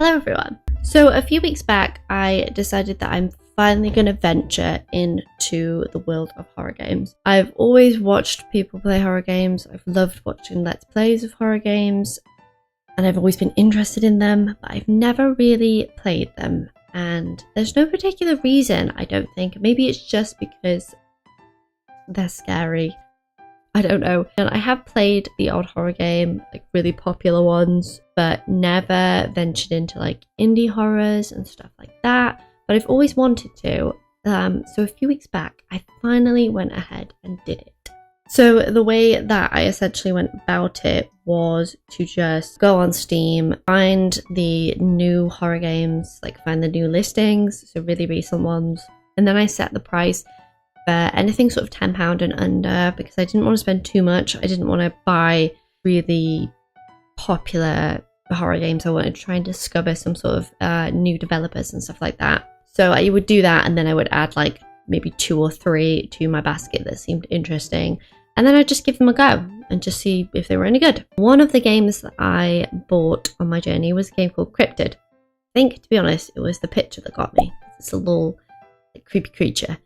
Hello everyone. So a few weeks back I decided that I'm finally going to venture into the world of horror games. I've always watched people play horror games. I've loved watching let's plays of horror games and I've always been interested in them, but I've never really played them, and there's no particular reason, I don't think. Maybe it's just because they're scary. I don't know. And I have played the odd horror game, like really popular ones, but never ventured into like indie horrors and stuff like that. But I've always wanted to. So a few weeks back, I finally went ahead and did it. So the way that I essentially went about it was to just go on Steam, find the new horror games, like find the new listings, so really recent ones. And then I set the price for anything sort of £10 and under, because I didn't want to spend too much. I didn't want to buy really popular horror games. I wanted to try and discover some sort of new developers and stuff like that. So I would do that, and then I would add like maybe 2 or 3 to my basket that seemed interesting, and then I'd just give them a go and just see if they were any good. One of the games that I bought on my journey was a game called Cryptid. I think, to be honest, it was the picture that got me. It's a little like, creepy creature.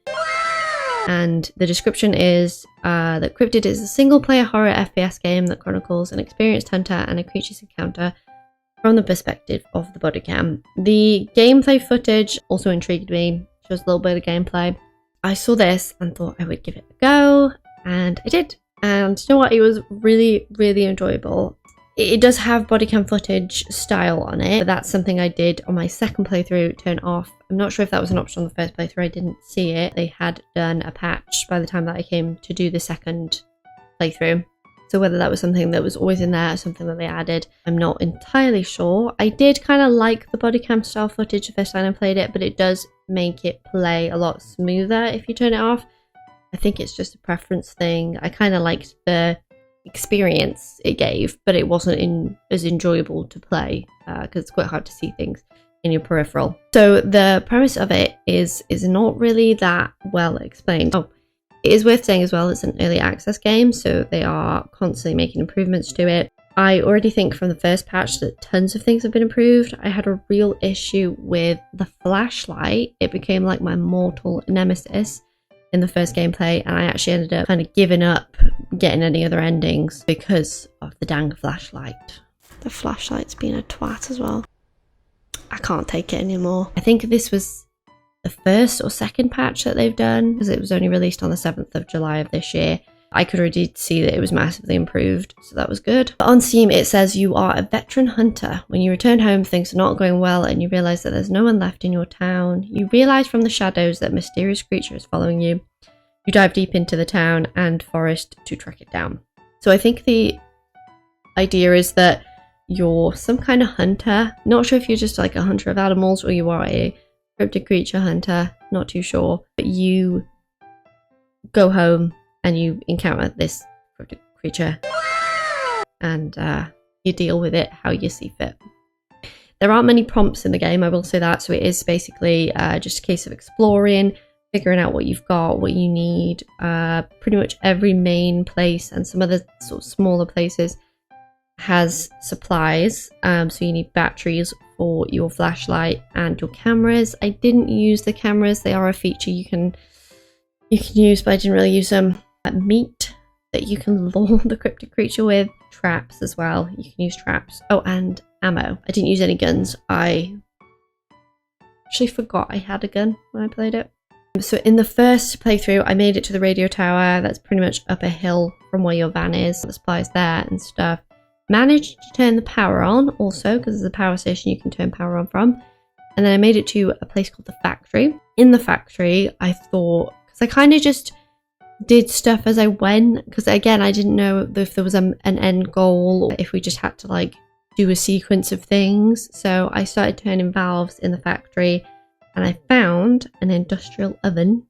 And the description is that Cryptid is a single-player horror FPS game that chronicles an experienced hunter and a creature's encounter from the perspective of the body cam. The gameplay footage also intrigued me. Shows a little bit of gameplay. I saw this and thought I would give it a go, and I did. And you know what? It was really, really enjoyable. It does have body cam footage style on it, but that's something I did on my second playthrough, turn off. I'm not sure if that was an option on the first playthrough, I didn't see it. They had done a patch by the time that I came to do the second playthrough. So whether that was something that was always in there or something that they added, I'm not entirely sure. I did kind of like the body cam style footage the first time I played it, but it does make it play a lot smoother if you turn it off. I think it's just a preference thing. I kind of liked the experience it gave, but it wasn't as enjoyable to play because it's quite hard to see things in your peripheral. So the premise of it is not really that well explained. Oh, it is worth saying as well, it's an early access game, so they are constantly making improvements to it. I already think from the first patch that tons of things have been improved. I had a real issue with the flashlight. It became like my mortal nemesis in the first gameplay, and I actually ended up kind of giving up getting any other endings because of the dang flashlight. The flashlight's been a twat as well. I can't take it anymore. I think this was the first or second patch that they've done, because it was only released on the 7th of July of this year. I could already see that it was massively improved, so that was good. But on Steam it says you are a veteran hunter. When you return home, things are not going well and you realise that there's no one left in your town. You realise from the shadows that a mysterious creature is following you. You dive deep into the town and forest to track it down. So I think the idea is that you're some kind of hunter. Not sure if you're just like a hunter of animals or you are a cryptid creature hunter. Not too sure. But you go home and you encounter this cryptid creature, and you deal with it how you see fit. There aren't many prompts in the game, I will say that, so it is basically just a case of exploring, figuring out what you've got, what you need. Pretty much every main place and some other sort of smaller places has supplies, so you need batteries for your flashlight and your cameras. I didn't use the cameras, they are a feature you can use, but I didn't really use them. Meat that you can lure the cryptid creature with, traps as well, you can use traps. Oh, and ammo. I didn't use any guns. I actually forgot I had a gun when I played it. So in the first playthrough I made it to the radio tower. That's pretty much up a hill from where your van is. The supplies there and stuff. Managed to turn the power on also, because there's a power station you can turn power on from. And then I made it to a place called the factory. In the factory I thought, because I kind of just did stuff as I went, because again I didn't know if there was an end goal or if we just had to like do a sequence of things. So I started turning valves in the factory and I found an industrial oven.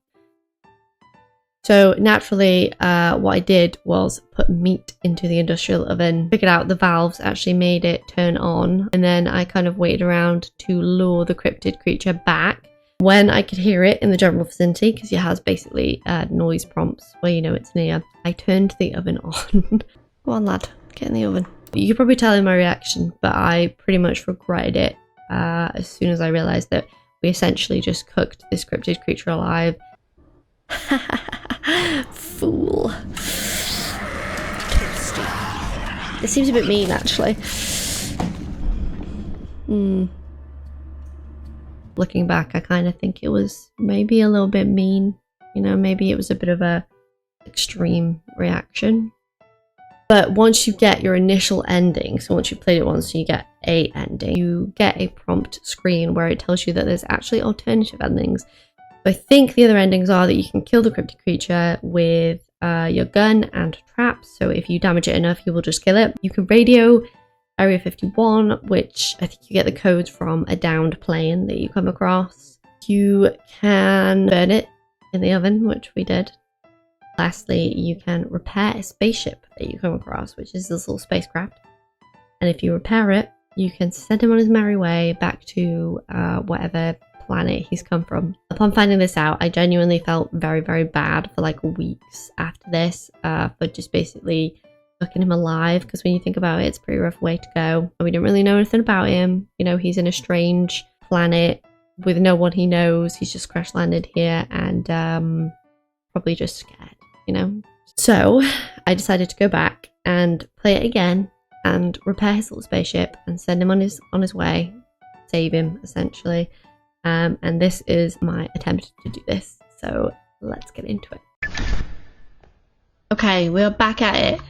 So naturally what I did was put meat into the industrial oven, figured out the valves actually made it turn on, and then I kind of waited around to lure the cryptid creature back. When I could hear it in the general vicinity, because it has basically noise prompts where you know it's near, I turned the oven on. Go on lad, get in the oven. You could probably tell in my reaction, but I pretty much regretted it as soon as I realised that we essentially just cooked this cryptid creature alive. Fool. Toasty. It seems a bit mean, actually. Looking back, I kind of think it was maybe a little bit mean. You know, maybe it was a bit of a extreme reaction. But once you get your initial ending, so once you played it once, you get a ending, you get a prompt screen where it tells you that there's actually alternative endings. So I think the other endings are that you can kill the cryptid creature with your gun and traps. So if you damage it enough, you will just kill it. You can radio Area 51, which I think you get the codes from a downed plane that you come across. You can burn it in the oven, which we did. Lastly, you can repair a spaceship that you come across, which is this little spacecraft. And if you repair it, you can send him on his merry way back to whatever planet he's come from. Upon finding this out, I genuinely felt very, very bad for like weeks after this, for just basically cooking him alive, because when you think about it, it's a pretty rough way to go. We didn't really know anything about him. You know, he's in a strange planet with no one he knows. He's just crash landed here and probably just scared, you know. So I decided to go back and play it again and repair his little spaceship and send him on his way, save him essentially. And this is my attempt to do this. So let's get into it. Okay, we're back at it.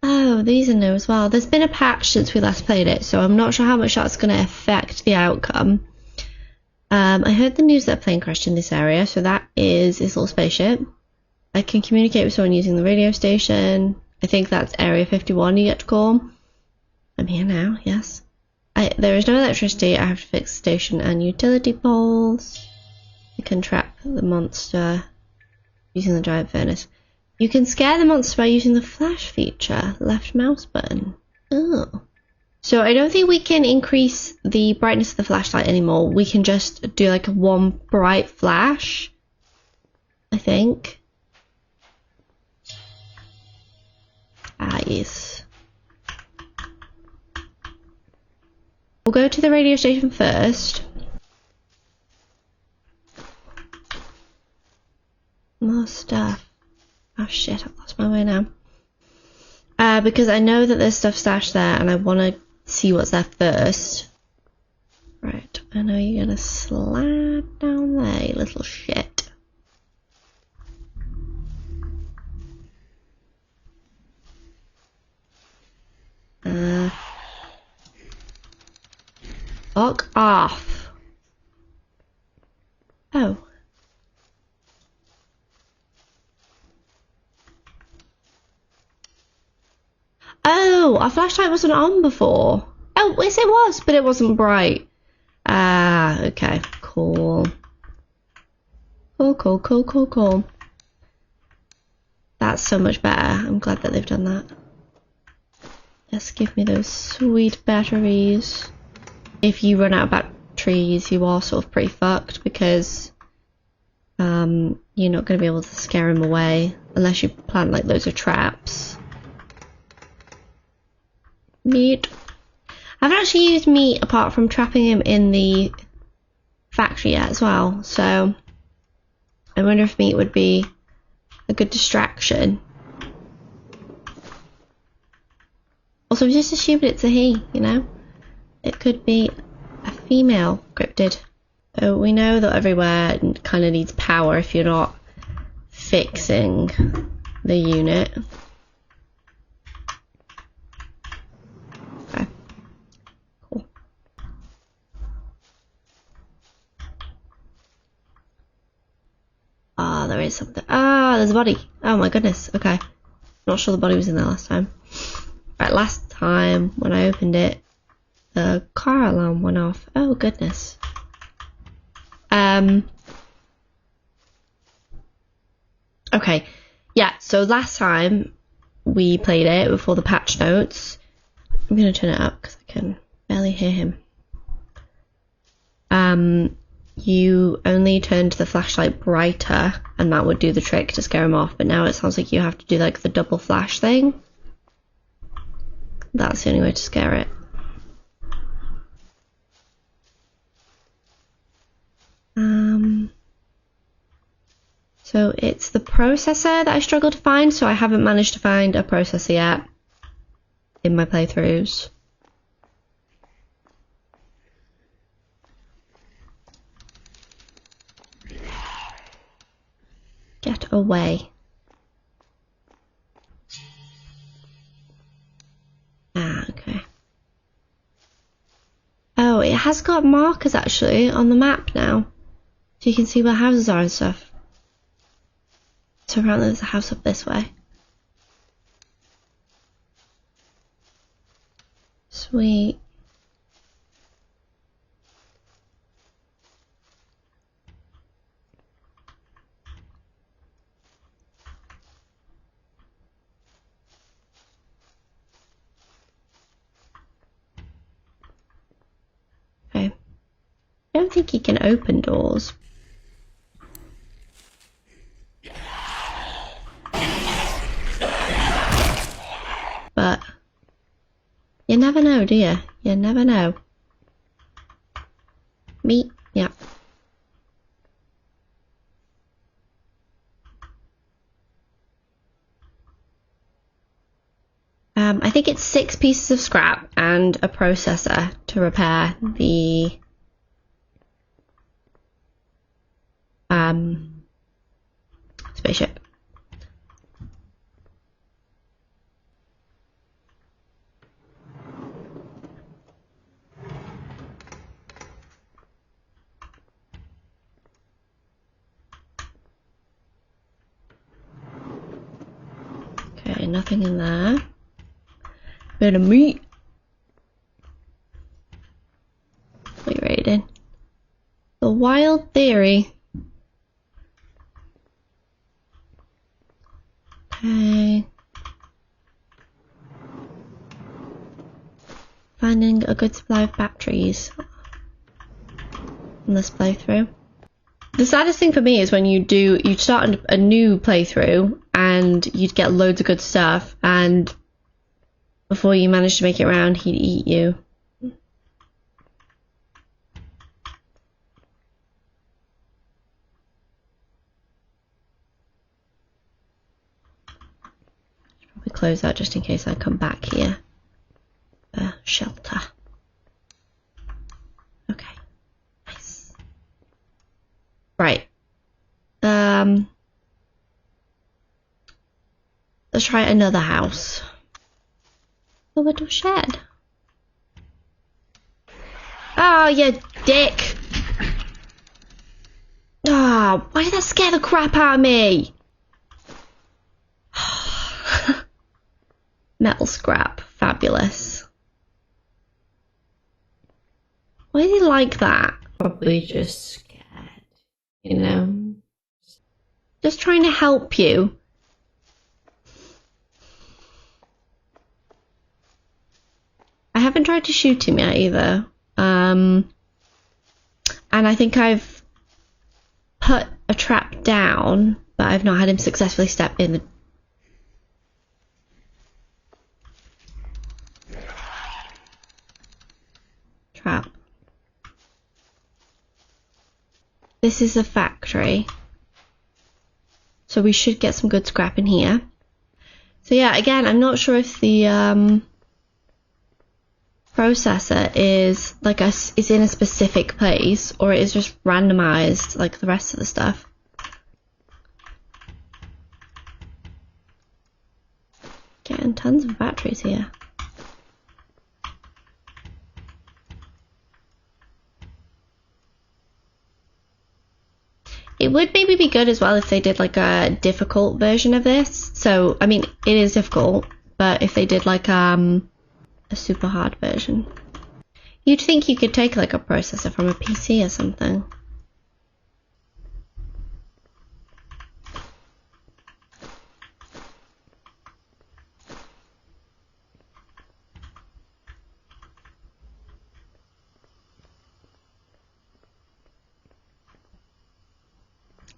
Oh, these are new as well. There's been a patch since we last played it, so I'm not sure how much that's going to affect the outcome. I heard the news that a plane crashed in this area, so that is this little spaceship. I can communicate with someone using the radio station. I think that's Area 51 you get to call. I'm here now, yes. There is no electricity. I have to fix the station and utility poles. You can trap the monster using the giant furnace. You can scare the monster by using the flash feature, left mouse button. Oh. So I don't think we can increase the brightness of the flashlight anymore. We can just do like one bright flash, I think. Ah, yes. We'll go to the radio station first. More stuff. Oh shit, I've lost my way now. Because I know that there's stuff stashed there and I want to see what's there first. Right, I know you're gonna slide down there, you little shit. Fuck off. Oh. Oh, our flashlight wasn't on before. Oh, yes it was, but it wasn't bright. Ah, okay, cool. Cool. That's so much better. I'm glad that they've done that. Just give me those sweet batteries. If you run out of batteries, you are sort of pretty fucked because you're not going to be able to scare him away unless you plant like loads of traps. Meat. I haven't actually used meat apart from trapping him in the factory yet as well, so I wonder if meat would be a good distraction. Also, I'm just assuming it's a he, you know? It could be a female cryptid. So we know that everywhere kind of needs power if you're not fixing the unit. Okay. Cool. Ah, there is something. Ah, there's a body. Oh my goodness. Okay. Not sure the body was in there last time. Right, last time when I opened it, the car alarm went off. Oh goodness. Okay, yeah, so last time we played it before the patch notes. I'm gonna turn it up because I can barely hear him. You only turned the flashlight brighter and that would do the trick to scare him off, but now it sounds like you have to do like the double flash thing. That's the only way to scare it. So it's the processor that I struggle to find, so I haven't managed to find a processor yet in my playthroughs. Get away. Ah, okay. Oh, it has got markers actually on the map now. So you can see where houses are and stuff. So apparently there's a house up this way. Sweet. Okay. I don't think you can open doors. But you never know, do you? You never know. Meat, yeah. I think it's 6 pieces of scrap and a processor to repair the spaceship. Okay, nothing in there. Bit of meat. What are you raiding? The Wild Theory. Okay. Finding a good supply of batteries in this playthrough. The saddest thing for me is when you'd start a new playthrough and you'd get loads of good stuff, and before you manage to make it around, he'd eat you. Should probably close that just in case I come back here. Shelter. Okay. Nice. Right. Let's try another house. A little shed. Oh, you dick! Ah, oh, why did that scare the crap out of me? Metal scrap, fabulous. Why did he like that? Probably just scared, you know? Just trying to help you. I haven't tried to shoot him yet either. And I think I've put a trap down, but I've not had him successfully step in the trap. This is a factory, so we should get some good scrap in here. So yeah, again, I'm not sure if the processor is like is in a specific place, or it is just randomized like the rest of the stuff. Getting tons of batteries here. It would maybe be good as well if they did like a difficult version of this. So, I mean, it is difficult, but if they did like a super hard version. You'd think you could take like a processor from a PC or something.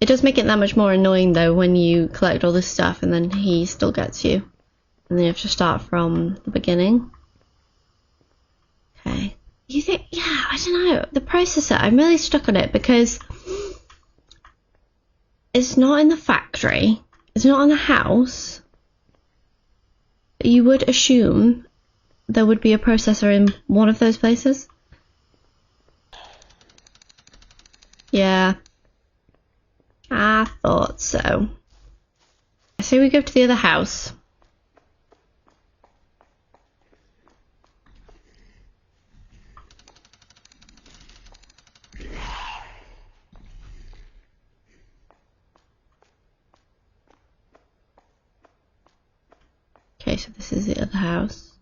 It does make it that much more annoying though when you collect all this stuff and then he still gets you. And then you have to start from the beginning. Okay. You think, yeah, I don't know. The processor, I'm really stuck on it because It's not in the factory. It's not in the house. But you would assume there would be a processor in one of those places. Yeah. I thought so. I say we go to the other house. Okay, so this is the other house.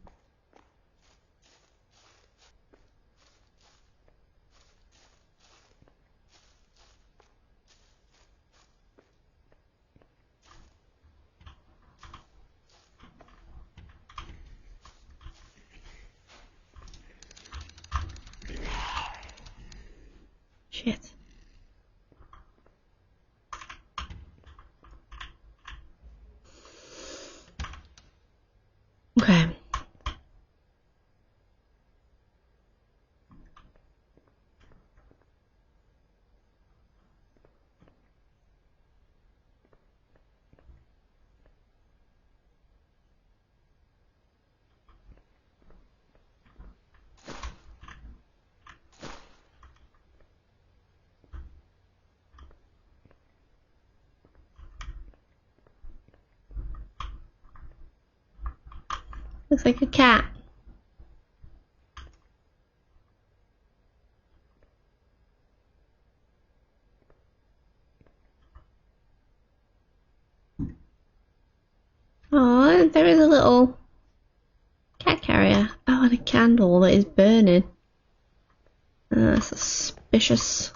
Shit. Okay. Looks like a cat. Oh, there is a little cat carrier. Oh, and a candle that is burning. Suspicious.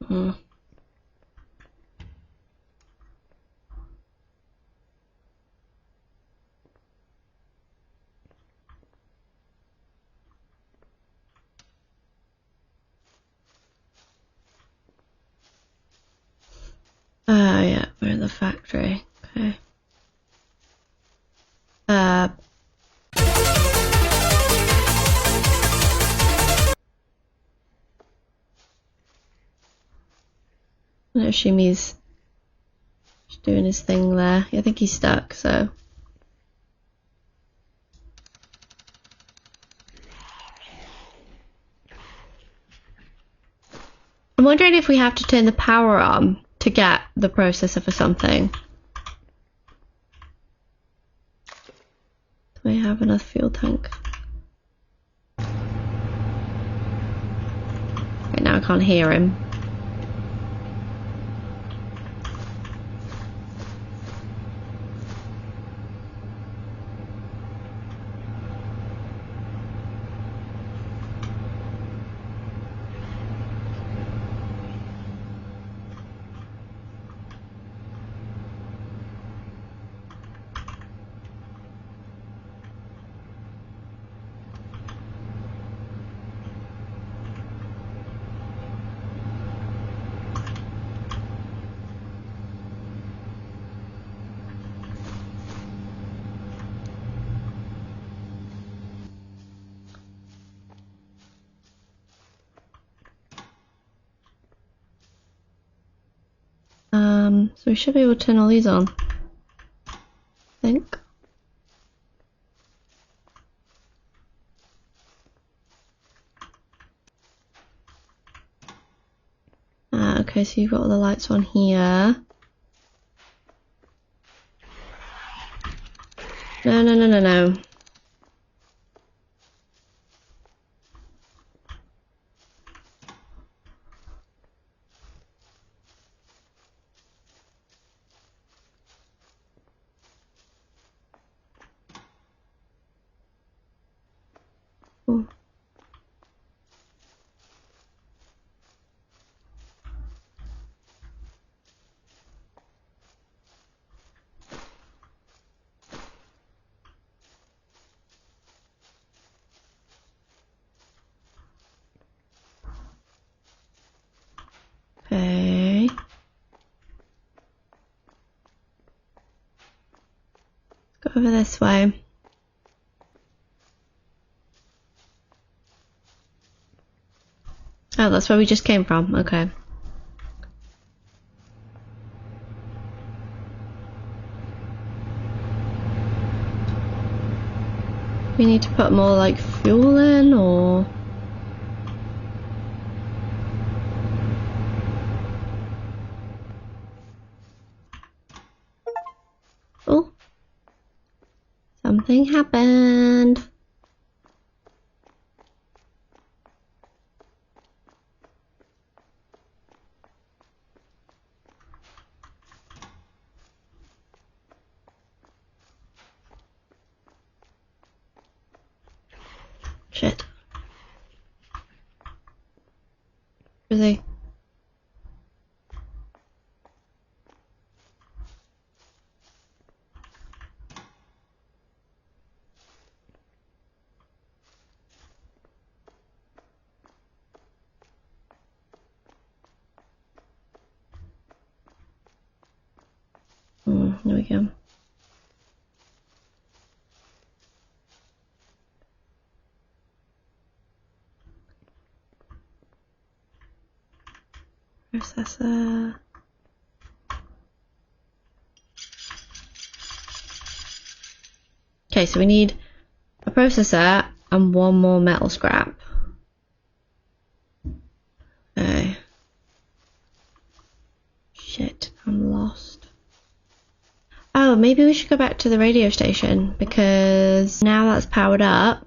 Mm. Oh yeah, we're in the factory. Okay. No, Shimmy's just doing his thing there. I think he's stuck, so. I'm wondering if we have to turn the power on to get the processor for something. Do we have enough fuel tank? Right now I can't hear him. So we should be able to turn all these on. I think. Okay, so you've got all the lights on here. No. Ooh. Okay. Let's go over this way. Oh, that's where we just came from. Okay. We need to put more like fuel in, or oh, something happened. Shit. Where is he? There we go. Processor. Okay, so we need a processor and one more metal scrap. Okay. Shit, I'm lost. Oh, maybe we should go back to the radio station, because now that's powered up.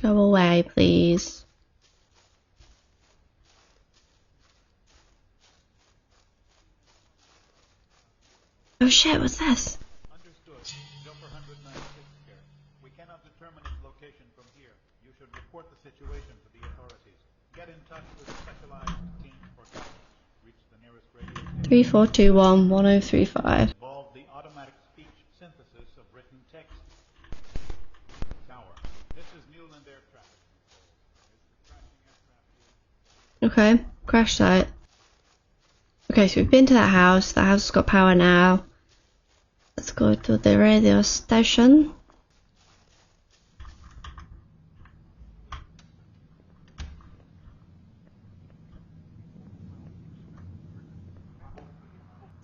Go away, please. Oh shit, what's this? Understood. Joker 196 here. We cannot determine its location from here. You should report the situation to the authorities. Get in touch with specialized teams for guidance. Reach the nearest radio station. 3421-1035. Involve the automatic speech synthesis of written text. Tower. This is Newland Air Traffic Control. Is the crashing aircraft here? Okay, crash site. Okay, so we've been to that house. That house has got power now. Let's go to the radio station.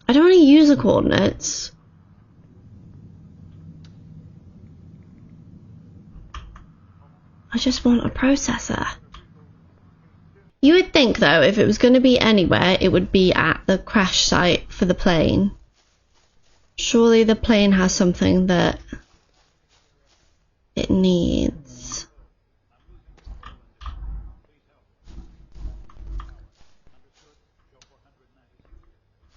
I don't want to use the coordinates. I just want a processor. You would think, though, if it was going to be anywhere, it would be at the crash site for the plane. Surely the plane has something that it needs. Understood. Joker 196 here.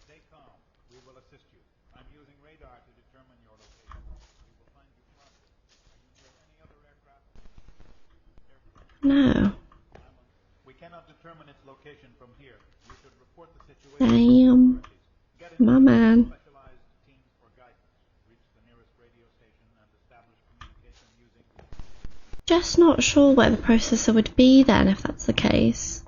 Stay calm. We will assist you. I'm using radar to determine your location. We will find you promptly. Are you near any other aircraft? No. We cannot determine its location from here. You should report the situation to the Damn. authorities. Get in My touch with man. specialized teams for guidance. Reach the nearest radio station and establish communication using... Just not sure where the processor would be then, if that's the case.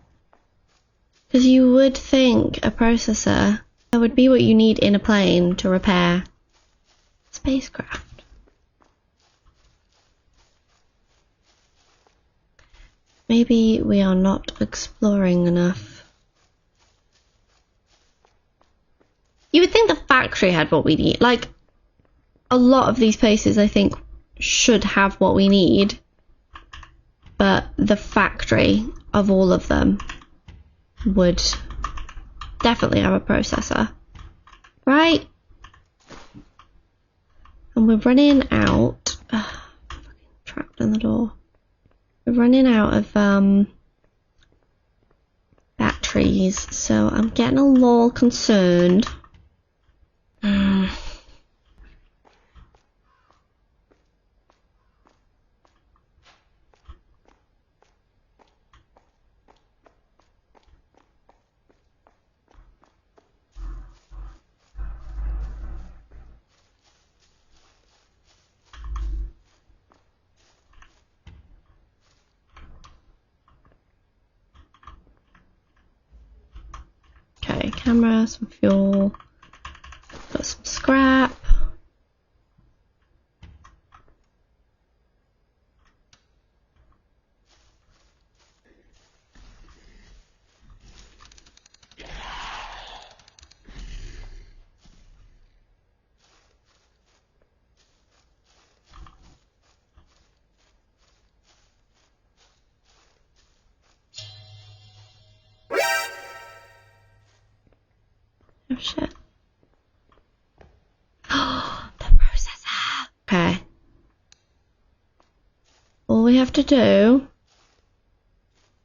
Because you would think a processor that would be what you need in a plane to repair spacecraft. Maybe we are not exploring enough. You would think the factory had what we need. Like, a lot of these places I think should have what we need. But the factory of all of them would definitely have a processor. Right? And we're running out. Ugh, fucking trapped in the door. We're running out of batteries, so I'm getting a little concerned. Okay, camera, some fuel, got some scrap. Oh shit. Oh, the processor! Okay. All we have to do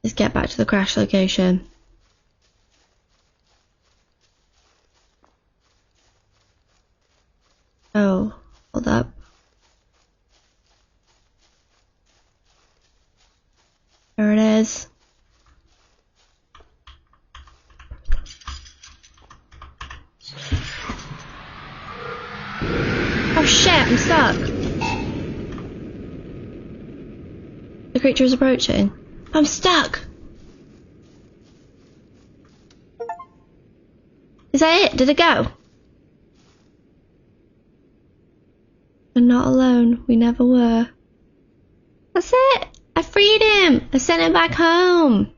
is get back to the crash location. Oh, hold up. There it is. Oh shit, I'm stuck. The creature is approaching. I'm stuck. Is that it? Did it go? We're not alone. We never were. That's it. I freed him. I sent him back home.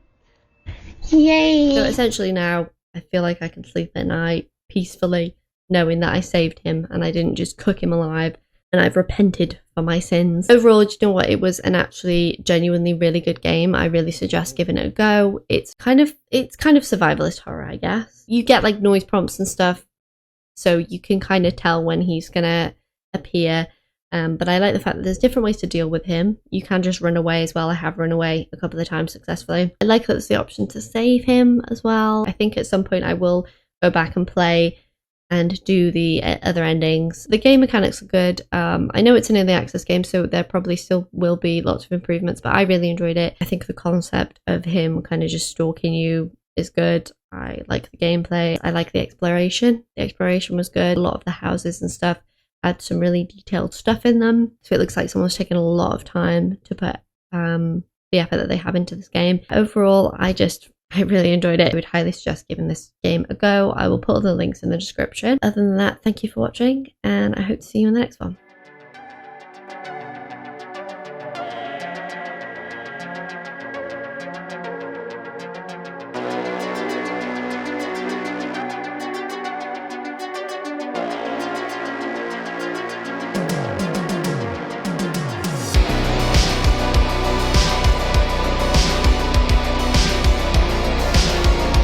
Yay. So essentially now I feel like I can sleep at night peacefully, knowing that I saved him and I didn't just cook him alive, and I've repented for my sins. Overall, do you know what? It was an actually genuinely really good game. I really suggest giving it a go. It's kind of survivalist horror, I guess. You get like noise prompts and stuff, so you can kind of tell when he's gonna appear. But I like the fact that there's different ways to deal with him. You can just run away as well. I have run away a couple of times successfully. I like that there's the option to save him as well. I think at some point I will go back and play and do the other endings. The game mechanics are good. I know it's an early access game, so there probably still will be lots of improvements, but I really enjoyed it. I think the concept of him kind of just stalking you is good. I like the gameplay. I like the exploration. The exploration was good. A lot of the houses and stuff had some really detailed stuff in them, so it looks like someone's taken a lot of time to put the effort that they have into this game. Overall, I really enjoyed it. I would highly suggest giving this game a go. I will put all the links in the description. Other than that, thank you for watching, and I hope to see you in the next one.